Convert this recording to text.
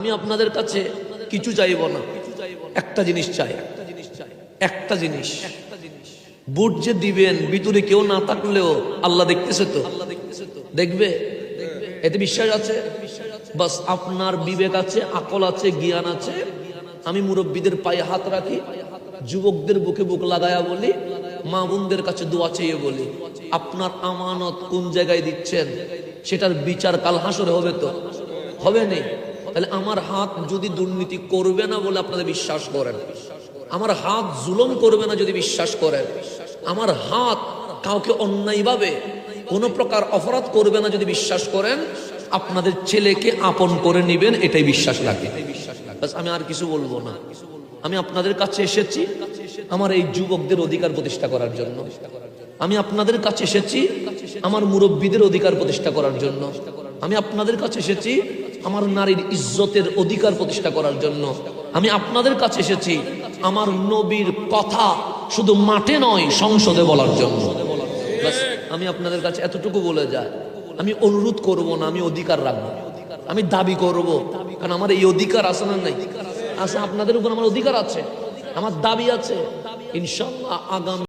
আমি আপনাদের কাছে কিছু চাইব না, একটা জিনিস চাই, একটা জিনিস। বুট যে দিবেন ভিতরে কেউ না থাকলেও আল্লাহ দেখতেছে তো, দেখবে, এতে বিশ্বাস আছে। বাস আপনার বিবেক আছে, আকল আছে, জ্ঞান আছে। আমি মুরব্বীদের পায়ে হাত রাখি, যুবকদের বুকে বুক লাগায়া বলি, মা বোনদের কাছে দোয়া চেয়ে বলি, আপনার আমানত কোন জায়গায় দিচ্ছেন সেটার বিচার কাল হাসরে হবে তো, হবে নেই? তাহলে আমার হাত যদি দুর্নীতি করবে না বলে আপনাদের বিশ্বাস করেন, আমার হাত জুলুম করবে না যদি বিশ্বাস করেন, আমার হাত কাউকে অন্যায়ভাবে কোনো প্রকার অপরাধ করবে না যদি বিশ্বাস করেন, আপনাদের ছেলেকে আপন করে নেবেন, এটাই বিশ্বাস লাগে। বাস, আমি আর কিছু বলবো না। আমি আপনাদের কাছে এসেছি আমার এই যুবকদের অধিকার প্রতিষ্ঠা করার জন্য। আমি আপনাদের কাছে এসেছি আমার মুরব্বীদের অধিকার প্রতিষ্ঠা করার জন্য। আমি আপনাদের কাছে এসেছি আমার নারীর ইজ্জতের অধিকার প্রতিষ্ঠা করার জন্য। আমি আপনাদের কাছে এসেছি আমার নবীর কথা শুধু মাঠে নয় সংসদে বলার জন্য। বাস, আমি আপনাদের কাছে এতটুকু বলে যায়, আমি অনুরোধ করব না, আমি অধিকার রাখবো, আমি দাবি করব, কারণ আমার এই অধিকার আছে না নাই? আছে, আপনাদের উপর আমার অধিকার আছে, আমার দাবি আছে। ইনশাআল্লাহ আগামী